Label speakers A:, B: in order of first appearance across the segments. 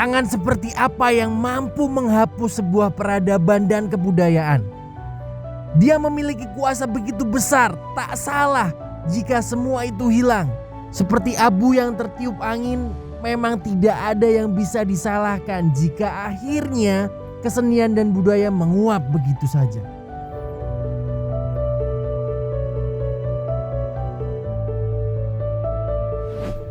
A: Tangan seperti apa yang mampu menghapus sebuah peradaban dan kebudayaan? Dia memiliki kuasa begitu besar, tak salah jika semua itu hilang. Seperti abu yang tertiup angin, memang tidak ada yang bisa disalahkan jika akhirnya kesenian dan budaya menguap begitu saja.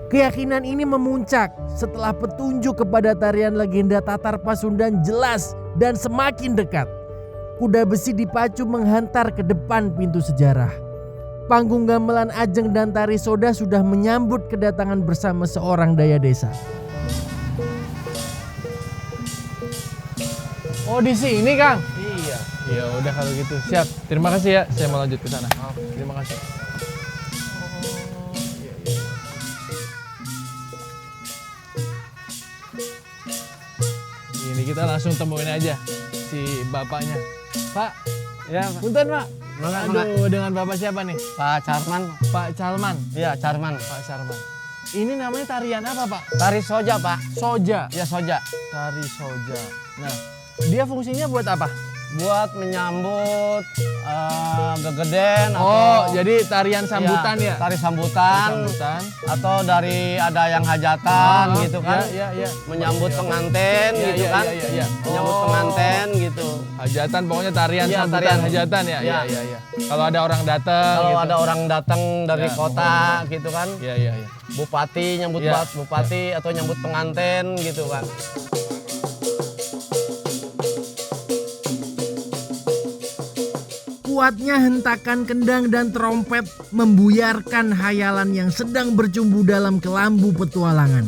A: Keyakinan ini memuncak setelah petunjuk kepada tarian legenda Tatar Pasundan jelas dan semakin dekat. Kuda besi dipacu menghantar ke depan pintu sejarah. Panggung gamelan Ajeng dan tari Soda sudah menyambut kedatangan bersama seorang daya desa.
B: Oh, di sini, Kang?
C: Iya.
B: Ya udah kalau gitu. Siap. Terima kasih ya. Saya mau lanjut ke sana. Terima kasih. Ini kita langsung temuin aja si bapaknya. Pak,
C: Ya,
B: punten Pak.
C: Mangga,
B: Aduh, dengan bapak siapa nih?
C: Pak Carman.
B: Pak Calman.
C: Iya, Carman.
B: Pak Sarman. Ini namanya tarian apa Pak?
C: Tari soja, Pak.
B: Soja.
C: Ya, soja.
B: Tari soja. Nah, dia fungsinya buat apa?
C: Buat menyambut gegeden
B: Oh,
C: atau
B: jadi tarian sambutan ya?
C: Tari sambutan.
B: Sambutan.
C: Atau dari ada yang hajatan gitu kan.
B: Ya.
C: Menyambut pengantin gitu kan.
B: Iya.
C: Menyambut pengantin gitu.
B: Hajatan, pokoknya tarian
C: Iya,
B: sambutan
C: tarian.
B: hajatan ya?
C: Iya.
B: Iya. Kalau ada orang datang
C: Kalau
B: gitu.
C: ada orang datang dari
B: Ya,
C: kota gitu kan.
B: Iya.
C: Bupati nyambut
B: Ya.
C: bupati atau nyambut pengantin gitu kan.
A: Kuatnya hentakan kendang dan trompet membuyarkan hayalan yang sedang bercumbu dalam kelambu petualangan.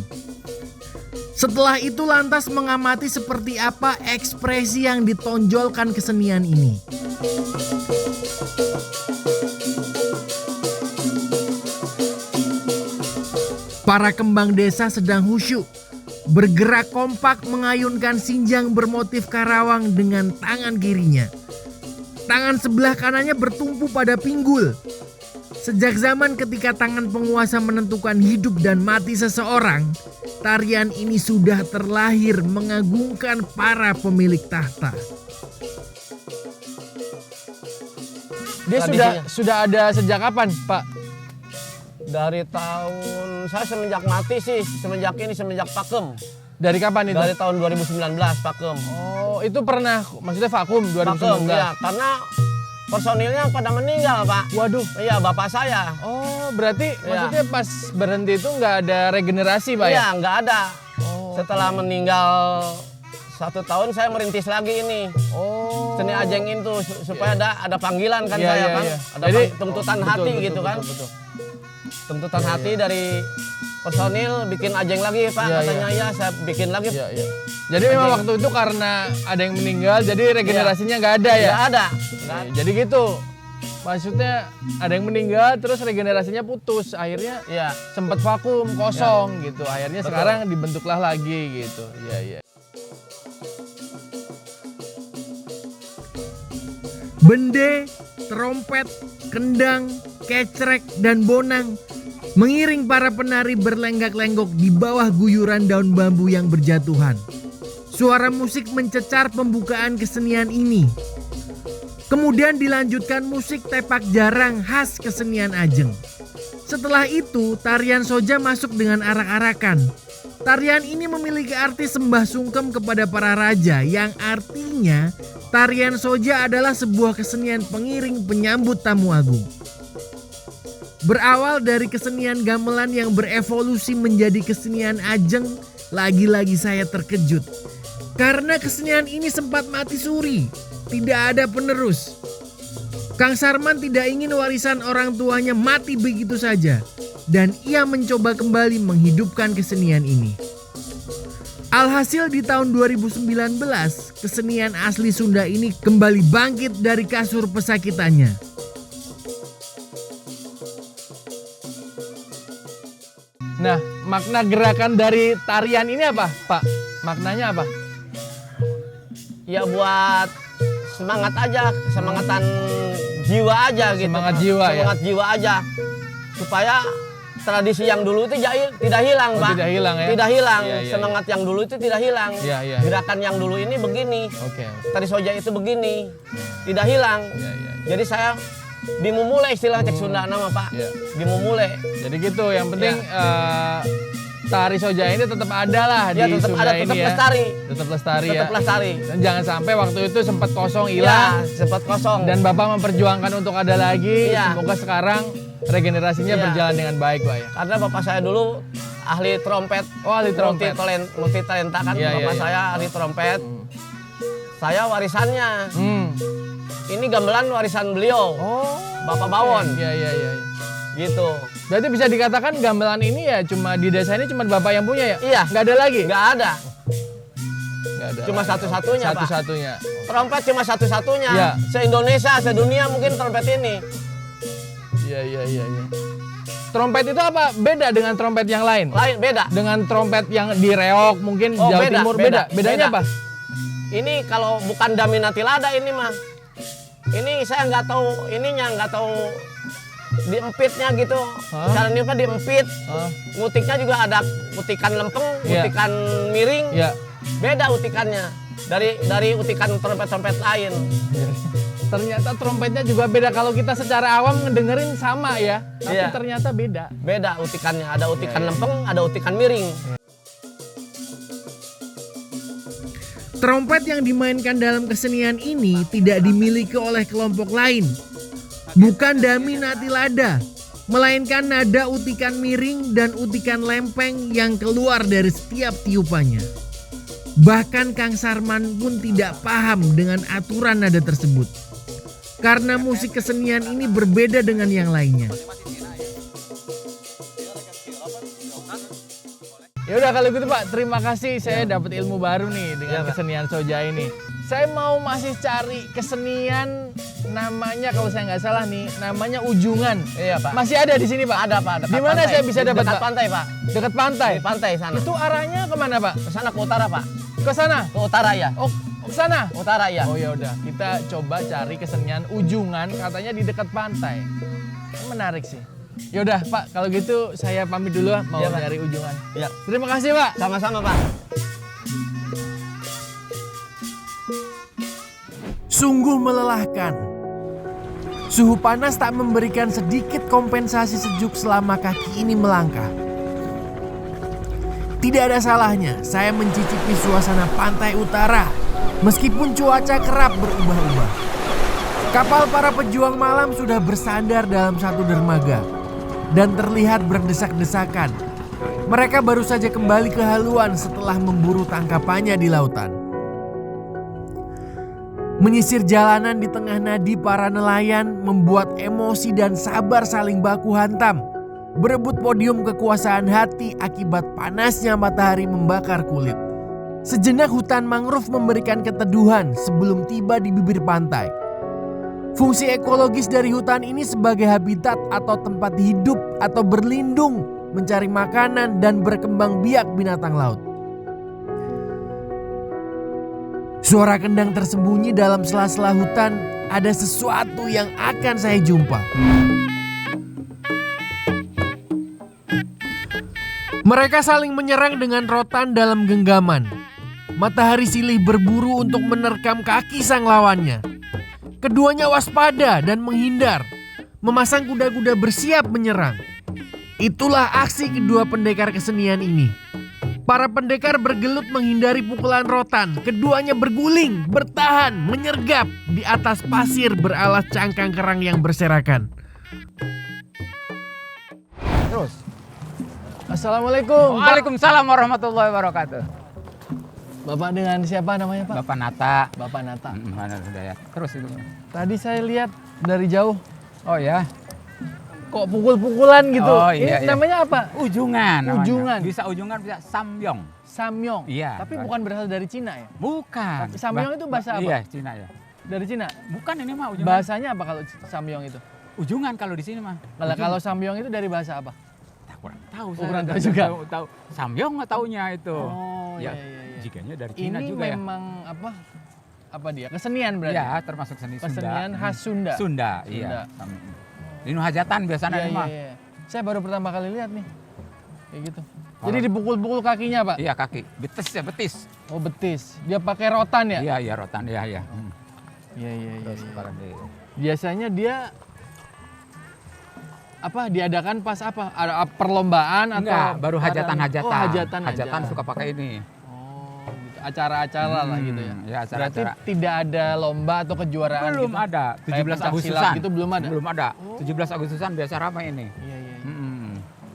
A: Setelah itu lantas mengamati seperti apa ekspresi yang ditonjolkan kesenian ini. Para kembang desa sedang khusyuk, bergerak kompak mengayunkan sinjang bermotif karawang dengan tangan kirinya. Tangan sebelah kanannya bertumpu pada pinggul. Sejak zaman ketika tangan penguasa menentukan hidup dan mati seseorang, tarian ini sudah terlahir mengagungkan para pemilik tahta.
B: Dia
C: Tradisinya.
B: sudah ada sejak kapan, Pak?
C: Dari tahun saya semenjak mati sih, semenjak Pakem.
B: Dari kapan itu?
C: Dari tahun 2019 Pakem.
B: Oh, itu pernah maksudnya vakum 2019.
C: Pakem ya, karena personilnya pada meninggal, Pak.
B: Waduh.
C: Iya, bapak saya.
B: Oh, berarti
C: Iya.
B: maksudnya pas berhenti itu nggak ada regenerasi, Pak ya?
C: Iya, nggak ada.
B: Oh.
C: Setelah meninggal 1 tahun saya merintis lagi ini.
B: Oh.
C: Seni Ajeng itu supaya ada panggilan kan
B: Iya,
C: saya
B: iya,
C: kan.
B: iya.
C: Ada
B: Jadi,
C: tuntutan
B: betul,
C: hati
B: betul,
C: gitu kan.
B: betul.
C: Tuntutan hati dari personil bikin Ajeng lagi, Pak.
B: Iya,
C: Katanya ya saya bikin lagi.
B: Iya. Jadi memang
C: Ajeng.
B: waktu itu karena ada yang meninggal, jadi regenerasinya nggak ada ya?
C: Nggak ada. Nggak ada.
B: Jadi gitu. Maksudnya ada yang meninggal, terus regenerasinya putus. Akhirnya
C: Iya.
B: sempat vakum, kosong gitu. Akhirnya
C: Betul.
B: sekarang dibentuklah lagi gitu. Iya.
A: Bende, trompet, kendang, kecrek, dan bonang mengiring para penari berlenggak-lenggok di bawah guyuran daun bambu yang berjatuhan. Suara musik mencecar pembukaan kesenian ini. Kemudian dilanjutkan musik tepak jarang khas kesenian Ajeng. Setelah itu, tarian soja masuk dengan arak-arakan. Tarian ini memiliki arti sembah sungkem kepada para raja, yang artinya tarian soja adalah sebuah kesenian pengiring penyambut tamu agung. Berawal dari kesenian gamelan yang berevolusi menjadi kesenian Ajeng, lagi-lagi saya terkejut. Karena kesenian ini sempat mati suri, tidak ada penerus. Kang Sarman tidak ingin warisan orang tuanya mati begitu saja, dan ia mencoba kembali menghidupkan kesenian ini. Alhasil di tahun 2019, kesenian asli Sunda ini kembali bangkit dari kasur pesakitannya.
B: Nah, makna gerakan dari tarian ini apa, Pak? Maknanya apa?
C: Ya buat semangat aja, semangatan jiwa aja gitu.
B: Semangat jiwa ya?
C: Semangat jiwa aja. Supaya tradisi yang dulu itu tidak hilang,
B: Oh,
C: Pak.
B: tidak hilang ya?
C: Tidak hilang.
B: Iya, iya,
C: Semangat yang dulu itu tidak hilang.
B: Iya, iya.
C: Gerakan yang dulu ini begini.
B: Oke.
C: Tari Soja itu begini. Tidak hilang.
B: Iya, iya.
C: Jadi saya dimumule istilah cek Sunda nama, Pak.
B: Iya.
C: Dimumule.
B: Jadi gitu, yang penting tari Soja ini tetap ada lah
C: Ya,
B: di
C: tetap
B: Sunda
C: ada,
B: ini
C: tetap
B: ya.
C: lestari.
B: Tetap lestari ya.
C: Tetap lestari.
B: Dan jangan sampai waktu itu sempat kosong hilang.
C: Ya, sempat kosong.
B: Dan Bapak memperjuangkan untuk ada lagi.
C: Iya.
B: Semoga sekarang regenerasinya
C: Iya.
B: berjalan dengan baik, Pak ya.
C: Karena bapak saya dulu ahli trompet.
B: Oh, ahli trompet.
C: Multi talenta kan.
B: Iya,
C: Bapak
B: iya,
C: saya ahli trompet. Saya warisannya. Ini gamelan warisan beliau.
B: Oh,
C: Bapak Bawon.
B: Iya, iya, iya.
C: Gitu.
B: Berarti bisa dikatakan gamelan ini ya cuma di desa ini cuma Bapak yang punya ya?
C: Iya.
B: Nggak ada lagi?
C: Nggak ada.
B: Nggak ada.
C: Cuma
B: lagi.
C: satu-satunya, Pak.
B: Satu-satunya.
C: Trompet cuma satu-satunya.
B: Iya.
C: Se-Indonesia, sedunia mungkin trompet ini.
B: Iya, iya, iya, iya. Trompet itu apa? Beda dengan trompet yang lain?
C: Lain, beda.
B: Dengan trompet yang di reok mungkin
C: Oh,
B: Jawa
C: beda,
B: Timur
C: beda,
B: Bedanya
C: beda.
B: apa?
C: Ini kalau bukan Daminati Lada ini mah. Ini saya nggak tahu ininya, nggak tahu diempitnya gitu.
B: Hah?
C: Cara ini kan diempit.
B: Hah?
C: Ngutiknya juga ada utikan lempeng,
B: Iya.
C: utikan miring.
B: Ya.
C: Beda utikannya dari utikan trompet-trompet lain.
B: Ternyata trompetnya juga beda. Kalau kita secara awam ngedengerin sama ya, tapi
C: Iya.
B: ternyata beda.
C: Beda utikannya, ada utikan
B: Iya, iya.
C: lempeng, ada utikan miring.
A: Trompet yang dimainkan dalam kesenian ini tidak dimiliki oleh kelompok lain. Bukan Daminati Lada, melainkan nada utikan miring dan utikan lempeng yang keluar dari setiap tiupannya. Bahkan Kang Sarman pun tidak paham dengan aturan nada tersebut. Karena musik kesenian ini berbeda dengan yang lainnya.
B: Ya udah kalau gitu Pak, terima kasih saya dapat ilmu baru nih dengan
C: Iya, Pak.
B: kesenian Soja ini. Saya mau masih cari kesenian namanya kalau saya nggak salah nih, namanya ujungan.
C: Iya, Pak.
B: Masih ada di sini Pak?
C: Ada, Pak. Dekat
B: Di mana
C: pantai.
B: saya bisa dapat
C: Dekat
B: Pak?
C: pantai, Pak.
B: Dekat pantai.
C: Di pantai sana.
B: Itu arahnya kemana Pak?
C: Ke sana ke utara, Pak.
B: Ke sana?
C: Ke utara ya.
B: Oh, ke sana?
C: Utara ya.
B: Oh ya udah, kita coba cari kesenian ujungan, katanya di dekat pantai. Menarik sih. Ya udah Pak, kalau gitu saya pamit dulu mau
C: Iya, Pak.
B: nyari ujungan.
C: Ya.
B: Terima kasih Pak.
C: Sama-sama, Pak.
A: Sungguh melelahkan. Suhu panas tak memberikan sedikit kompensasi sejuk selama kaki ini melangkah. Tidak ada salahnya saya mencicipi suasana pantai utara meskipun cuaca kerap berubah-ubah. Kapal para pejuang malam sudah bersandar dalam satu dermaga dan terlihat berdesak-desakan. Mereka baru saja kembali ke haluan setelah memburu tangkapannya di lautan. Menyisir jalanan di tengah nadi para nelayan membuat emosi dan sabar saling baku hantam. Berebut podium kekuasaan hati akibat panasnya matahari membakar kulit. Sejenak hutan mangrove memberikan keteduhan sebelum tiba di bibir pantai. Fungsi ekologis dari hutan ini sebagai habitat atau tempat hidup atau berlindung, mencari makanan dan berkembang biak binatang laut. Suara kendang tersembunyi dalam sela-sela hutan, ada sesuatu yang akan saya jumpa. Mereka saling menyerang dengan rotan dalam genggaman. Matahari silih berburu untuk menerkam kaki sang lawannya. Keduanya waspada dan menghindar, memasang kuda-kuda bersiap menyerang. Itulah aksi kedua pendekar kesenian ini. Para pendekar bergelut menghindari pukulan rotan. Keduanya berguling, bertahan, menyergap di atas pasir beralas cangkang kerang yang berserakan.
D: Terus.
B: Assalamualaikum. Pak.
D: Waalaikumsalam warahmatullahi wabarakatuh.
B: Bapak dengan siapa namanya Pak?
D: Bapak Nata.
B: Bapak Nata.
D: Mana sudah ya. Terus itu.
B: Tadi saya lihat dari jauh
D: Oh ya.
B: kok pukul-pukulan gitu.
D: Oh,
B: Ini
D: iya, iya.
B: namanya apa?
D: Ujungan. namanya.
B: Ujungan.
D: Bisa ujungan bisa samyong.
B: Samyong.
D: Iya.
B: Tapi bukan berasal dari Cina ya?
D: Bukan.
B: Samyong itu bahasa apa?
D: Iya, Cina ya.
B: Dari Cina.
D: Bukan ini mah ujungan.
B: Bahasanya apa kalau samyong itu?
D: Ujungan kalau di sini mah.
B: Kalau samyong itu dari bahasa apa?
D: Tak kurang tahu
B: Oh, kurang tahu juga.
D: Tahu. Samyong nggak taunya itu.
B: Oh,
D: ya.
B: iya, iya, iya.
D: Jikanya dari Cina
B: Ini
D: juga ya.
B: memang apa? Apa dia? Kesenian berarti?
D: Iya, termasuk seni Sunda.
B: Kesenian khas Sunda.
D: Sunda,
B: Sunda.
D: iya. Ini hajatan biasanya
B: Iya,
D: ini
B: iya,
D: mah.
B: iya. Saya baru pertama kali lihat nih. Kayak gitu. Jadi dipukul-pukul kakinya, Pak?
D: Iya kaki, betis ya betis.
B: Oh, betis. Dia pakai rotan ya?
D: Iya iya rotan, iya iya.
B: Iya, iya, iya.
D: Terus kalau di
B: Biasanya dia apa diadakan pas apa? Ada perlombaan atau
D: enggak, baru hajatan-hajatan.
B: Oh, hajatan aja.
D: Hajatan suka pakai ini.
B: Oh, gitu. Acara-acara lah gitu ya.
D: Ya
B: Berarti
D: acara-acara.
B: tidak ada lomba atau kejuaraan
D: Belum
B: gitu?
D: ada.
B: Kayak
D: 17
B: pencak silat
D: Agustusan.
B: gitu belum ada?
D: Belum ada. 17 Agustusan biasa ramai ini.
B: Iya, iya.
D: Mm-mm.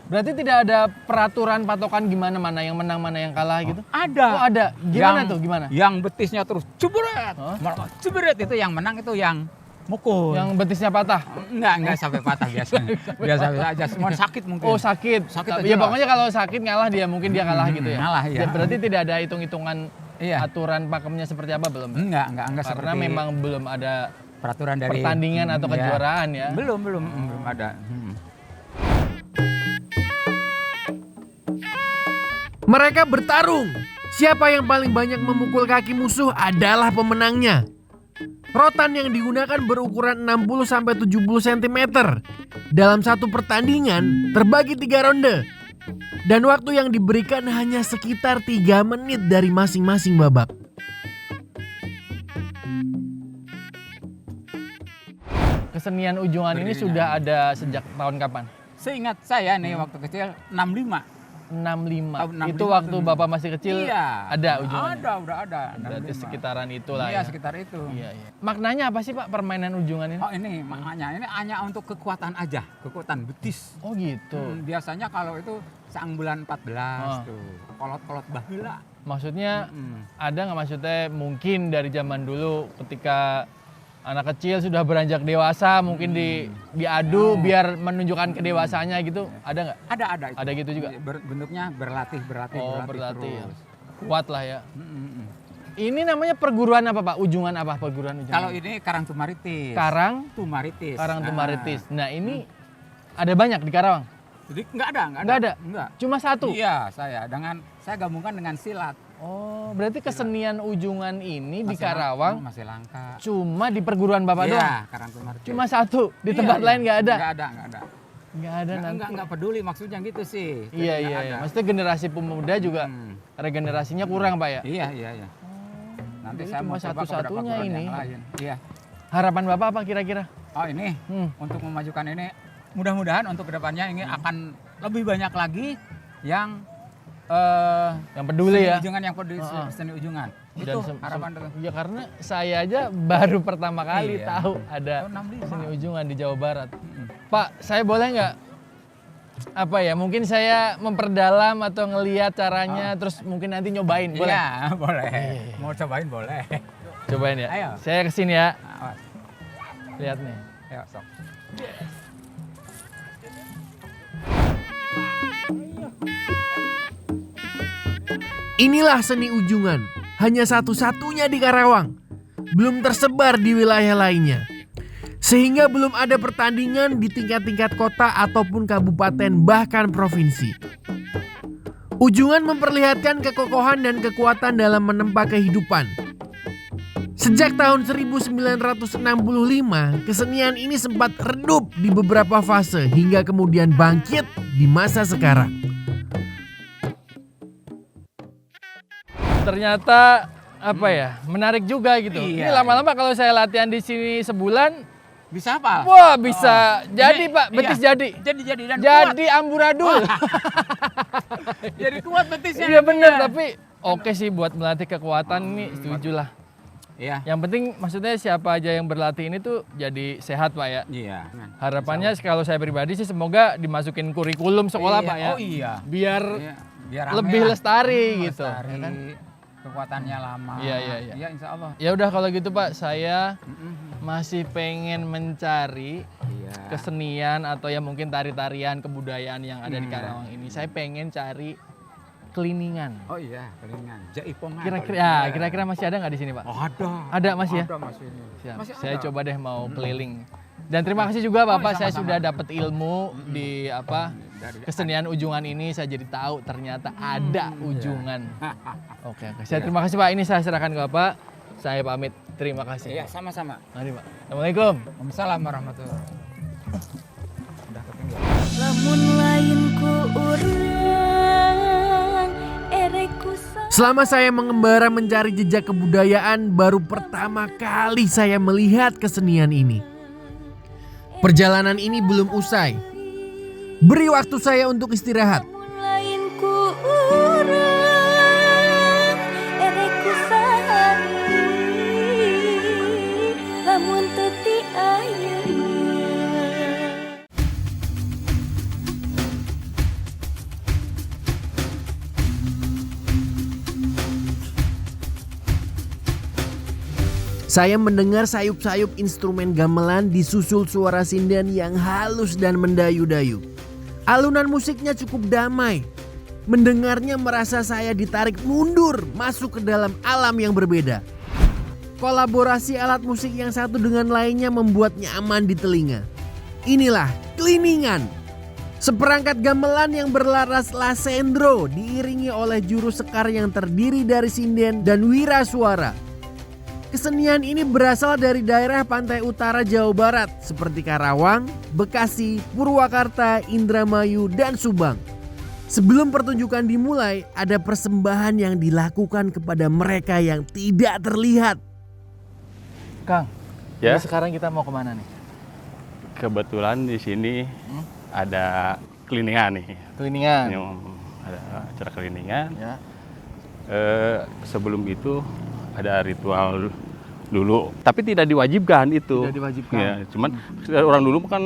B: Berarti tidak ada peraturan patokan gimana mana yang menang mana yang kalah gitu?
D: Ada.
B: Oh, ada. Gimana
D: Yang-
B: tuh? Gimana?
D: Yang betisnya terus cebret.
B: Hah?
D: Cebret itu yang menang itu yang mukul.
B: Yang betisnya patah?
D: Enggak sampai patah biasanya. Biasa aja, cuma sakit mungkin.
B: Oh, sakit.
D: Sakit
B: Tapi
D: aja
B: ya
D: lah.
B: pokoknya kalau sakit ngalah dia mungkin dia kalah gitu ya.
D: Ngalah, iya.
B: Ya, berarti tidak ada hitung-hitungan
D: Iya.
B: aturan pakemnya seperti apa belum?
D: Enggak
B: Karena
D: seperti
B: memang belum ada
D: peraturan dari
B: pertandingan atau
D: Iya.
B: kejuaraan ya.
D: Belum ada.
A: Mereka bertarung. Siapa yang paling banyak memukul kaki musuh adalah pemenangnya. Rotan yang digunakan berukuran 60-70 cm. Dalam satu pertandingan terbagi 3 ronde. Dan waktu yang diberikan hanya sekitar 3 menit dari masing-masing babak.
B: Kesenian ujungan ini sudah ada sejak tahun kapan?
D: Seingat saya nih waktu kecil 65.
B: 65.
D: Tahun 65
B: Itu waktu
D: tuh.
B: Bapak masih kecil
D: Iya.
B: ada ujungan.
D: Udah ada.
B: Berarti
D: 65.
B: sekitaran itulah
D: Iya,
B: ya.
D: sekitar itu.
B: Iya, iya. Maknanya apa sih Pak permainan ujungan ini?
D: Oh ini makanya ini hanya untuk kekuatan aja, kekuatan betis.
B: Oh gitu.
D: Biasanya kalau itu sang bulan 14
B: Oh.
D: tuh, kolot-kolot bahila.
B: Maksudnya ada nggak maksudnya mungkin dari zaman dulu ketika anak kecil sudah beranjak dewasa mungkin diadu biar menunjukkan kedewasaannya gitu, ada nggak?
D: Ada itu.
B: Ada gitu juga?
D: Bentuknya berlatih
B: Oh, berlatih ya.
D: terus.
B: Kuat lah ya.
D: Mm.
B: Ini namanya perguruan apa Pak? Ujungan apa perguruan ujungan?
D: Kalau ini Karang Tumaritis.
B: Karang Tumaritis. Nah ini ada banyak di Karawang?
D: Jadi nggak ada.
B: Nggak ada?
D: Enggak.
B: Cuma satu?
D: Iya, saya gabungkan dengan silat.
B: Oh, berarti kesenian ujungan ini di
D: Masih
B: Karawang
D: masih langka.
B: cuma di perguruan Bapak doang?
D: Iya, Karang Tumaritis.
B: Cuma satu, di tempat lain nggak ada?
D: Nggak ada.
B: Nggak ada nanti.
D: Nggak peduli maksudnya gitu sih. Jadi
B: Iya,
D: nggak
B: iya,
D: ada.
B: iya. Maksudnya generasi pemuda juga regenerasinya kurang Pak ya?
D: Iya. Nanti
B: Jadi
D: saya
B: cuma
D: mau coba kepada
B: satu-satunya
D: perguruan
B: ini.
D: yang lain. Iya.
B: Harapan Bapak apa kira-kira?
D: Oh ini untuk memajukan ini mudah-mudahan untuk kedepannya ini akan lebih banyak lagi yang
B: Yang peduli
D: seni
B: ya?
D: ujungan yang peduli seni ujungan. Itu harapan itu.
B: Ya karena saya aja baru pertama kali
D: Iya.
B: tahu ada
D: Tahun 65.
B: seni ujungan di Jawa Barat. Pak, saya boleh nggak apa ya? Mungkin saya memperdalam atau ngelihat caranya, terus mungkin nanti nyobain, boleh?
D: Iya, boleh. Mau cobain boleh.
B: Cobain ya.
D: Ayo.
B: Saya kesini ya.
D: Awas.
B: Lihat nih.
D: Ayo, sok.
A: Inilah seni ujungan, hanya satu-satunya di Karawang. Belum tersebar di wilayah lainnya. Sehingga belum ada pertandingan di tingkat-tingkat kota ataupun kabupaten bahkan provinsi. Ujungan memperlihatkan kekokohan dan kekuatan dalam menempa kehidupan. Sejak tahun 1965, kesenian ini sempat redup di beberapa fase hingga kemudian bangkit di masa sekarang.
B: Ternyata apa ya? Menarik juga gitu.
D: Iya.
B: Ini lama-lama kalau saya latihan di sini sebulan,
D: Bisa apa?
B: wah bisa jadi
D: Ini-
B: Pak, betis
D: iya.
B: jadi.
D: Jadi dan
B: Jadi amburadul.
D: kuat. Jadi kuat betisnya.
B: Iya bener, tapi oke sih buat melatih kekuatan ini setuju lah.
D: Iya.
B: Yang penting maksudnya siapa aja yang berlatih ini tuh jadi sehat Pak ya.
D: Iya.
B: Harapannya kalau saya pribadi sih semoga dimasukin kurikulum sekolah
D: Iya.
B: Pak ya.
D: Oh iya.
B: Biar
D: Iya. Biar rame
B: lebih
D: lah.
B: lestari gitu.
D: Lestari.
B: Ya kan?
D: Kekuatannya lama.
B: Iya.
D: Iya, insya Allah.
B: Ya udah kalau gitu Pak, saya masih pengen mencari
D: Iya.
B: kesenian atau ya mungkin tari-tarian kebudayaan yang ada di Karawang ini. Saya pengen cari keliningan.
D: Oh iya, kelingan. Jaipongan.
B: Kira-kira masih ada nggak di sini Pak?
D: Oh, ada.
B: Ada masih ya?
D: Ada masih ini.
B: Siap.
D: Masih
B: Saya
D: ada.
B: coba deh mau keliling. Dan terima kasih juga Bapak, saya
D: sama-sama.
B: sudah dapat ilmu di apa
D: Dari-
B: kesenian ujungan ini. Saya jadi tahu ternyata ada ujungan.
D: Iya.
B: Oke. Saya terima kasih Pak. Ini saya serahkan ke Bapak. Saya pamit. Terima kasih.
D: Iya, sama-sama.
B: Mari Pak. Assalamualaikum.
D: Waalaikumsalam warahmatullahi wabarakatuh. Udah ketinggalan.
E: Lamun lain ku urang ereku
A: Selama saya mengembara mencari jejak kebudayaan, baru pertama kali saya melihat kesenian ini. Perjalanan ini belum usai. Beri waktu saya untuk istirahat.
E: lamun lain ku urang ereku sahari lamun teu ti ayeuna.
A: Saya mendengar sayup-sayup instrumen gamelan disusul suara sinden yang halus dan mendayu-dayu. Alunan musiknya cukup damai. Mendengarnya merasa saya ditarik mundur masuk ke dalam alam yang berbeda. Kolaborasi alat musik yang satu dengan lainnya membuat nyaman di telinga. Inilah kliningan. Seperangkat gamelan yang berlaras lasendro diiringi oleh juru sekar yang terdiri dari sinden dan wira suara. Kesenian ini berasal dari daerah pantai utara Jawa Barat seperti Karawang, Bekasi, Purwakarta, Indramayu, dan Subang. Sebelum pertunjukan dimulai, ada persembahan yang dilakukan kepada mereka yang tidak terlihat.
B: Kang,
F: Ya.
B: ini sekarang kita mau kemana nih?
F: Kebetulan di sini ada kliningan nih.
B: Kliningan.
F: Ada acara kliningan.
B: Ya.
F: Sebelum itu ada ritual dulu, tapi tidak diwajibkan itu.
B: Tidak diwajibkan.
F: Ya, cuman orang dulu kan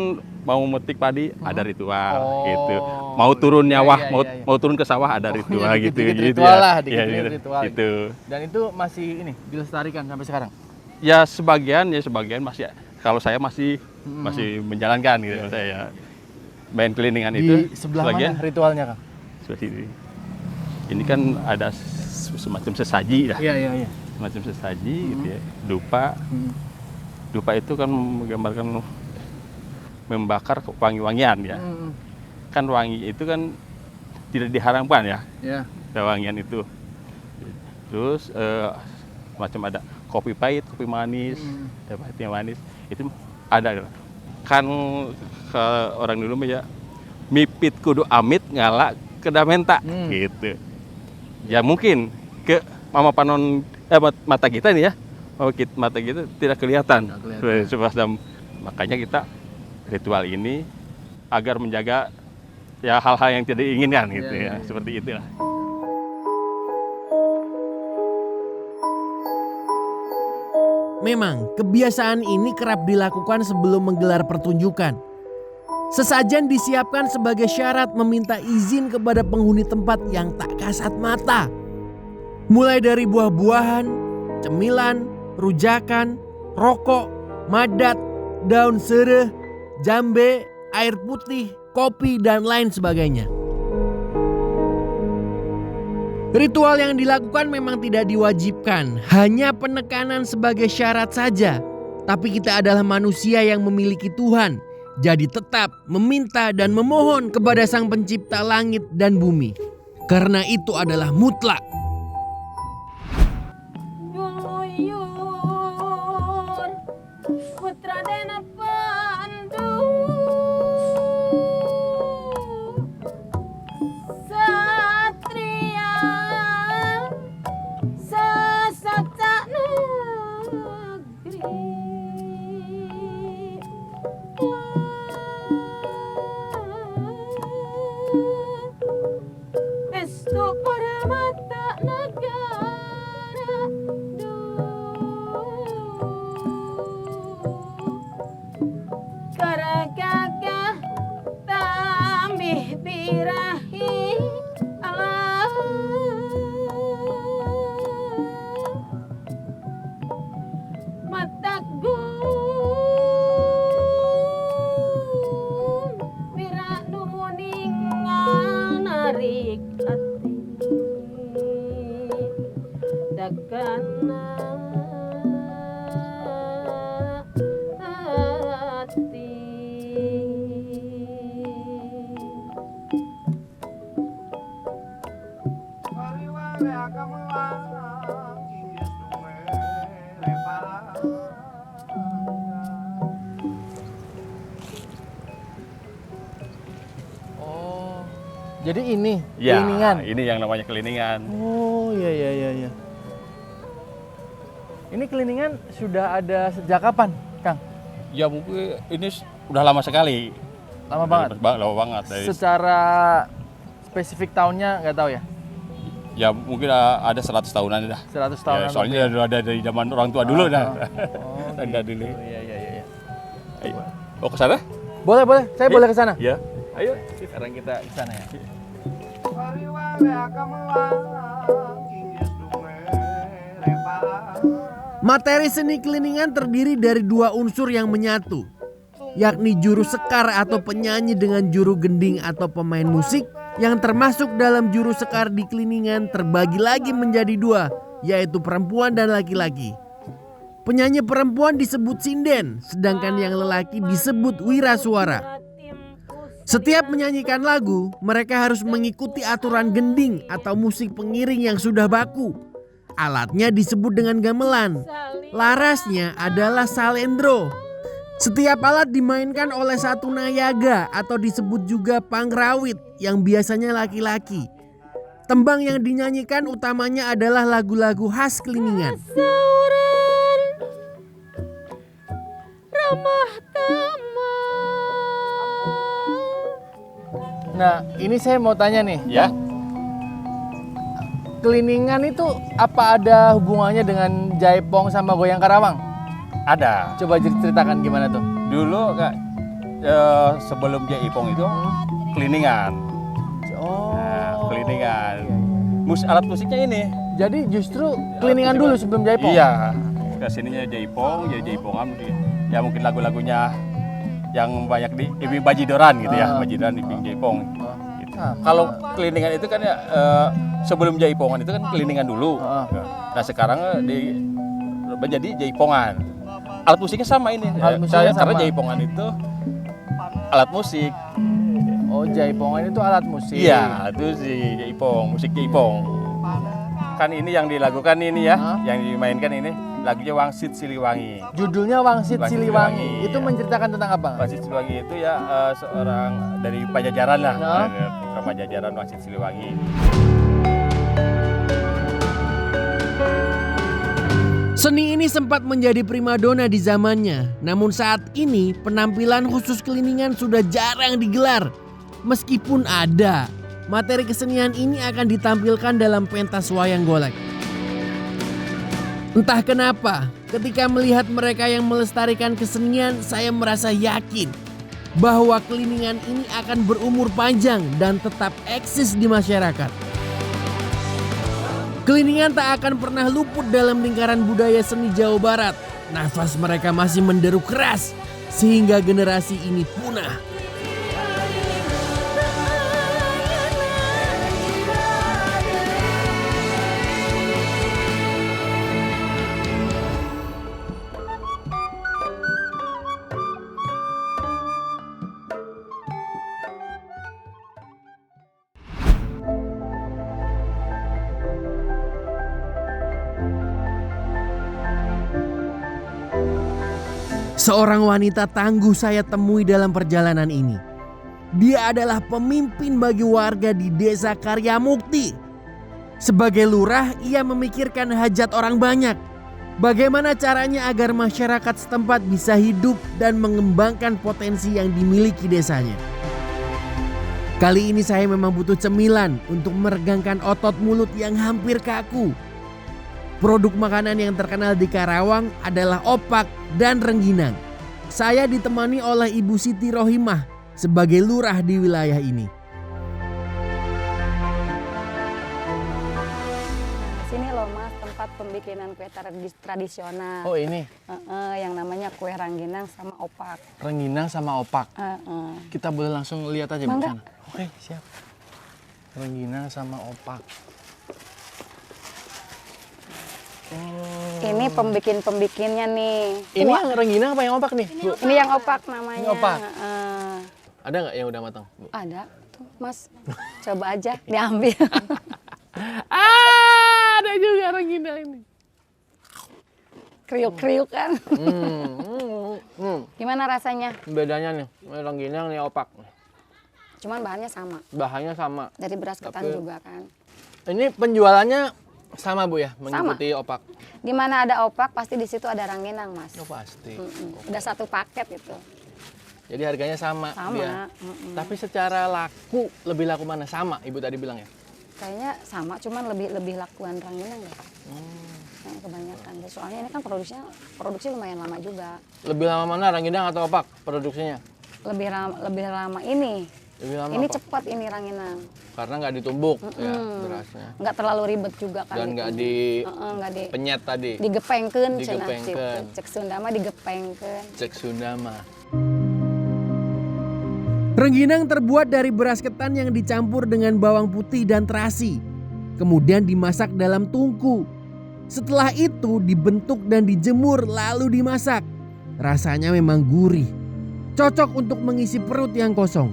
F: mau metik padi ada ritual
B: Oh.
F: gitu. Mau turun
B: Iya,
F: nyawah,
B: iya,
F: mau
B: iya, iya.
F: mau turun ke sawah ada
B: Oh,
F: ritual
B: iya,
F: gitu.
B: dikit-dikit
F: Gitu
B: ritual
F: ya.
B: lah,
F: Iya,
B: dikit-dikit
F: gitu.
B: ritual.
F: Gitu.
B: Dan itu masih ini dilestarikan sampai sekarang.
F: Ya sebagian masih. Kalau saya masih menjalankan gitu saya. Ya. Main kliningan itu
B: Di sebelah
F: sebagian
B: mana ritualnya, Kang?
F: seperti ini. Ini kan ada semacam sesaji lah.
B: Iya, iya, iya.
F: Semacam sesaji gitu ya. Dupa. Dupa itu kan menggambarkan membakar wangi-wangian ya. Kan wangi itu kan tidak diharamkan ya.
B: Ya.
F: Wangian itu. Terus macam ada kopi pahit, kopi manis, teh pahit yang manis. Itu ada. Kan ke orang dulu ya mipit kudu amit ngala kedamenta gitu. Ya mungkin ke mama panon mata kita nih ya. Mata kita tidak kelihatan. Makanya kita ritual ini agar menjaga ya hal-hal yang tidak diinginkan gitu ya. Seperti itulah.
A: Memang, kebiasaan ini kerap dilakukan sebelum menggelar pertunjukan. Sesajen disiapkan sebagai syarat meminta izin kepada penghuni tempat yang tak kasat mata. Mulai dari buah-buahan, cemilan, rujakan, rokok, madat, daun sereh, jambe, air putih, kopi, dan lain sebagainya. Ritual yang dilakukan memang tidak diwajibkan, hanya penekanan sebagai syarat saja. Tapi kita adalah manusia yang memiliki Tuhan, jadi tetap meminta dan memohon kepada Sang Pencipta langit dan bumi. Karena itu adalah mutlak.
E: Yuyur putra dena pandu satria sesata negeri Estu mata negara Karagagah tambih birahi Allah Matagung wiranu ningal narik ati dagana hati
B: Jadi ini
F: Ya,
B: keliningan.
F: ini yang namanya keliningan.
B: Oh iya. Ini keliningan sudah ada sejak kapan, Kang?
F: Ya mungkin ini udah lama sekali.
B: Lama banget.
F: Lama banget.
B: Secara spesifik tahunnya nggak tahu ya.
F: Ya mungkin ada 100 tahunan dah.
B: 100 tahun.
F: Ya, soalnya udah ada dari zaman orang tua dulu dah.
B: Oh,
F: Ada dulu.
B: Iya.
F: Ayo. Mau ke sana?
B: Boleh. Saya boleh ke sana.
F: Ya. Ayo.
B: Sekarang kita ke sana ya.
A: Materi seni keliningan terdiri dari dua unsur yang menyatu, yakni juru sekar atau penyanyi dengan juru gending atau pemain musik yang termasuk dalam juru sekar di keliningan terbagi lagi menjadi dua, yaitu perempuan dan laki-laki. Penyanyi perempuan disebut sinden, sedangkan yang lelaki disebut wirasuara. Setiap menyanyikan lagu, mereka harus mengikuti aturan gending atau musik pengiring yang sudah baku. Alatnya disebut dengan gamelan. Larasnya adalah salendro. Setiap alat dimainkan oleh satu nayaga atau disebut juga pangrawit yang biasanya laki-laki. Tembang yang dinyanyikan utamanya adalah lagu-lagu khas keliningan.
E: Sauran ramah tamah.
B: Nah, ini saya mau tanya nih.
F: Ya.
B: Keliningan itu apa ada hubungannya dengan jaipong sama goyang karawang?
F: Ada.
B: Coba ceritakan gimana tuh.
F: Dulu Kak, sebelum jaipong itu keliningan.
B: Oh.
F: Nah, keliningan. Alat musiknya ini.
B: Jadi justru keliningan dulu sebelum jaipong?
F: Iya. Kesininya jaipong, jadi jaipongan. Ya mungkin lagu-lagunya yang banyak di Ibing Bajidoran gitu ya. Bajidoran Ibing Jaipong. Gitu. Kalau keliningan itu kan ya sebelum jaipongan itu kan keliningan dulu. Nah sekarang menjadi jaipongan. Alat musiknya sama ini.
B: Alat musiknya
F: Karena
B: sama.
F: jaipongan itu alat musik.
B: Oh, jaipongan itu alat musik.
F: Iya, itu si jaipong, musik jaipong. Kan ini yang dilakukan ini ya, yang dimainkan ini lagunya Wangsit Siliwangi.
B: Judulnya Wangsit
F: Wangsit
B: Siliwangi.
F: Siliwangi,
B: Itu
F: iya.
B: menceritakan tentang apa?
F: Wangsit Siliwangi itu ya seorang dari Pajajaran lah,
B: Nah.
F: dari Pajajaran Wangsit Siliwangi.
A: Seni ini sempat menjadi primadona di zamannya. Namun saat ini penampilan khusus keliningan sudah jarang digelar. Meskipun ada, materi kesenian ini akan ditampilkan dalam pentas wayang golek. Entah kenapa, ketika melihat mereka yang melestarikan kesenian, saya merasa yakin bahwa keliningan ini akan berumur panjang dan tetap eksis di masyarakat. Keliningan tak akan pernah luput dalam lingkaran budaya seni Jawa Barat. Nafas mereka masih menderu keras sehingga generasi ini punah. Seorang wanita tangguh saya temui dalam perjalanan ini. Dia adalah pemimpin bagi warga di Desa Karyamukti. Sebagai lurah, ia memikirkan hajat orang banyak. Bagaimana caranya agar masyarakat setempat bisa hidup dan mengembangkan potensi yang dimiliki desanya. Kali ini saya memang butuh cemilan untuk meregangkan otot mulut yang hampir kaku. Produk makanan yang terkenal di Karawang adalah opak dan rengginang. Saya ditemani oleh Ibu Siti Rohimah sebagai lurah di wilayah ini.
G: Sini loh Mas, tempat pembikinan kue tradisional.
B: Oh, ini
G: Yang namanya kue rangginang sama opak.
B: rengginang sama opak. Kita boleh langsung lihat aja di
G: Mangga.
B: sana. Oke, siap. Rengginang sama opak.
G: Ini pembikinnya nih.
B: Ini yang rengginang apa yang opak nih, Bu?
G: Ini yang opak namanya.
B: Ini opak.
G: Heeh.
B: Ada nggak yang udah matang, Bu?
G: Ada tuh Mas, coba aja diambil.
B: Ada juga rengginang ini.
G: Kriuk-kriuk kan. Gimana rasanya?
B: Bedanya nih, ini rengginang nih opak.
G: cuman bahannya sama.
B: Bahannya sama.
G: Dari beras ketan
B: Tapi-
G: juga kan.
B: Ini penjualannya sama Bu ya, mengikuti opak.
G: Di mana ada opak pasti di situ ada ranginang, Mas.
B: Oh pasti.
G: Udah satu paket itu.
B: Jadi harganya sama,
G: Sama.
B: dia. Tapi secara laku lebih laku mana? Sama, Ibu tadi bilang ya.
G: Kayaknya sama, cuman lebih lakuan ranginang deh. Yang kebanyakan. Soalnya ini kan produksi lumayan lama juga.
B: Lebih lama mana ranginang atau opak produksinya?
G: Lebih lama ini.
B: Lebih lama
G: Ini
B: apa?
G: cepat ini ranginang.
B: Karena nggak ditumbuk ya berasnya.
G: Nggak terlalu ribet juga kan.
B: Dan
G: itu.
B: nggak di
G: Nggak di
B: penyet tadi.
G: digepengkeun cenah
B: Digepengkeun.
G: gitu. Cek Sunda mah digepengkeun.
B: Cek Sunda mah.
A: Rengginang terbuat dari beras ketan yang dicampur dengan bawang putih dan terasi. Kemudian dimasak dalam tungku. Setelah itu dibentuk dan dijemur lalu dimasak. Rasanya memang gurih. Cocok untuk mengisi perut yang kosong.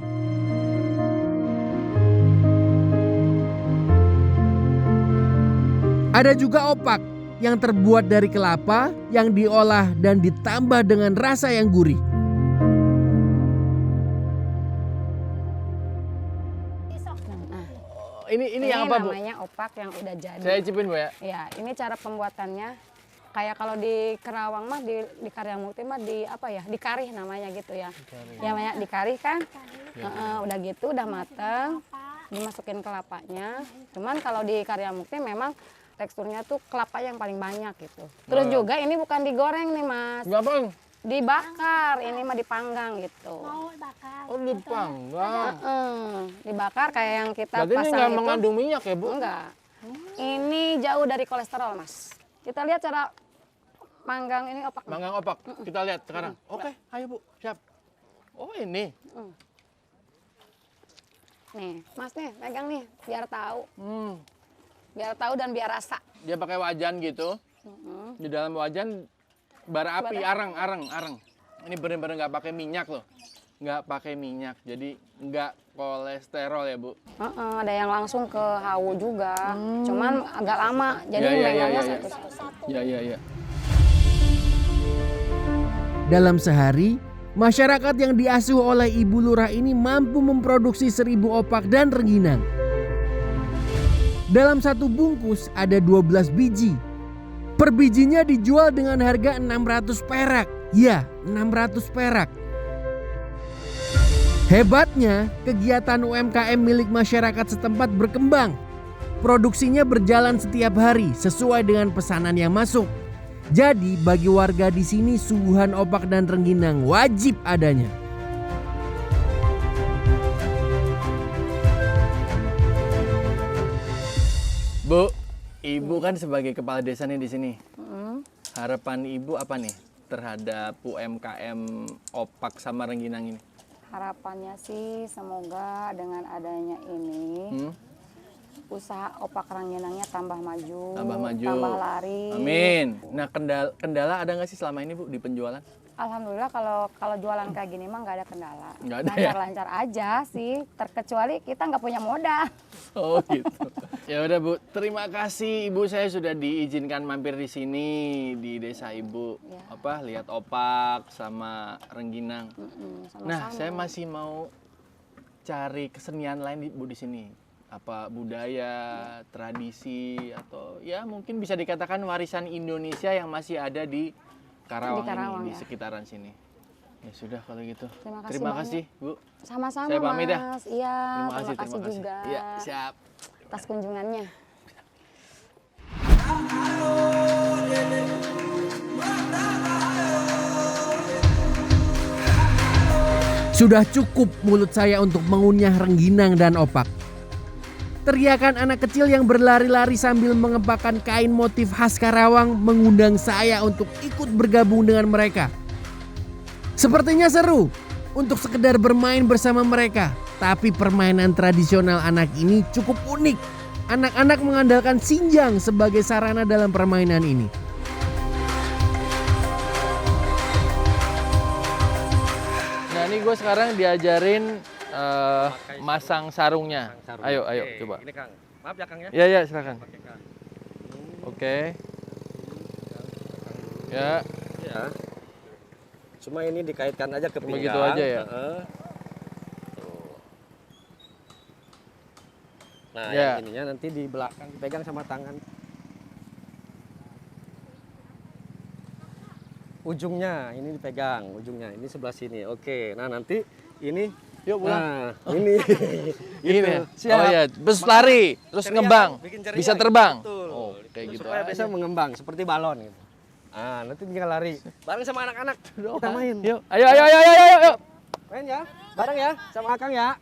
A: Ada juga opak yang terbuat dari kelapa yang diolah dan ditambah dengan rasa yang gurih.
B: Ini yang apa Bu?
G: Namanya opak yang udah jadi.
B: Saya cipin Bu ya.
G: Ya, ini cara pembuatannya kayak kalau di Kerawang mah di Karyamukti mah di apa ya? Dikarih namanya gitu ya. Ya banyak dikarih kan? Udah gitu udah mateng, dimasukin kelapanya. Cuman kalau di Karyamukti memang teksturnya tuh kelapa yang paling banyak gitu. Terus juga ini bukan digoreng nih, Mas.
B: Ngapain?
G: Dibakar, ini mah dipanggang gitu.
B: Oh dipanggang.
G: Dibakar kayak yang kita
B: Berarti ini
G: pasang
B: nggak
G: itu.
B: mengandung minyak ya Bu?
G: Enggak. Ini jauh dari kolesterol, Mas. Kita lihat cara panggang ini opak.
B: Manggang opak. Kita lihat sekarang. Oke, ayo Bu, siap. Oh ini.
G: Nih, Mas nih, pegang nih, biar tahu.
B: Hmm.
G: Biar tahu dan biar rasa.
B: Dia pakai wajan gitu. Di dalam wajan bara api, arang. Ini benar-benar nggak pakai minyak loh. Nggak pakai minyak, jadi nggak kolesterol ya Bu.
G: Ada yang langsung ke hawu juga. Cuman agak lama, jadi
B: Ya, ya,
G: megangnya
B: ya, ya.
G: satu-satu.
B: Ya.
A: Dalam sehari, masyarakat yang diasuh oleh Ibu Lurah ini mampu memproduksi 1000 opak dan rengginang. Dalam satu bungkus ada 12 biji. Per bijinya dijual dengan harga 600 perak. Ya, 600 perak. Hebatnya, kegiatan UMKM milik masyarakat setempat berkembang. Produksinya berjalan setiap hari sesuai dengan pesanan yang masuk. Jadi bagi warga di sini suguhan opak dan rengginang wajib adanya.
B: Bu, Ibu kan sebagai kepala desa nih di sini. Harapan Ibu apa nih terhadap UMKM opak sama rengginang ini?
G: Harapannya sih semoga dengan adanya ini usaha opak rengginangnya tambah maju,
B: Tambah maju.
G: tambah laris.
B: Amin. Nah, kendala ada nggak sih selama ini Bu di penjualan?
G: Alhamdulillah kalau jualan kayak gini mah nggak ada kendala.
B: Nggak ada ya?
G: Lancar-lancar aja sih, terkecuali kita nggak punya modal.
B: Oh gitu. Ya udah Bu, terima kasih Ibu, saya sudah diizinkan mampir di sini di desa Ibu.
G: Ya.
B: Lihat opak sama rengginang.
G: Sama-sama.
B: Nah, saya masih mau cari kesenian lain Bu di sini. Apa budaya, tradisi atau ya mungkin bisa dikatakan warisan Indonesia yang masih ada di Karawang,
G: Karawang,
B: ini, di
G: ya.
B: sekitaran sini. Ya sudah kalau gitu.
G: Terima
B: kasih
G: kasih
B: Bu.
G: Sama-sama,
B: Saya pamit ya.
G: Mas. Iya,
B: Terima kasih
G: juga
B: Iya, siap.
G: atas kunjungannya.
A: Sudah cukup mulut saya untuk mengunyah rengginang dan opak. Teriakan anak kecil yang berlari-lari sambil mengepakkan kain motif khas Karawang mengundang saya untuk ikut bergabung dengan mereka. Sepertinya seru untuk sekedar bermain bersama mereka. Tapi permainan tradisional anak ini cukup unik. Anak-anak mengandalkan sinjang sebagai sarana dalam permainan ini.
B: Nah, ini gue sekarang diajarin masang sarungnya. Ayo, coba.
H: Ini Kang, maaf ya Kang ya.
B: Ya, silakan.
H: Oke, Kang.
B: Oke. Ya,
H: Ya. Cuma ini dikaitkan aja ke pinggang.
B: Begitu aja ya?
H: Heeh.
C: Nah,
B: Ya.
C: yang ininya nanti di belakang dipegang sama tangan. Ujungnya ini dipegang, ujungnya ini sebelah sini. Oke. Nah, nanti ini
B: Yuk pulang.
C: Nah, ini.
B: Ini
C: Gitu.
B: ya?
C: Siap.
B: Oh iya, terus lari, terus
C: Ceria,
B: ngebang,
C: bikin ceria
B: bisa
C: gitu.
B: terbang.
C: Betul.
B: Oh, kayak gitu
C: Supaya
B: aja.
C: bisa mengembang seperti balon gitu. Ah, nanti tinggal lari. Bareng sama anak-anak. Kita main.
B: Yuk, ayo, ayo, ayo, ayo, ayo, ayo.
C: Main ya. Bareng ya sama Akang ya.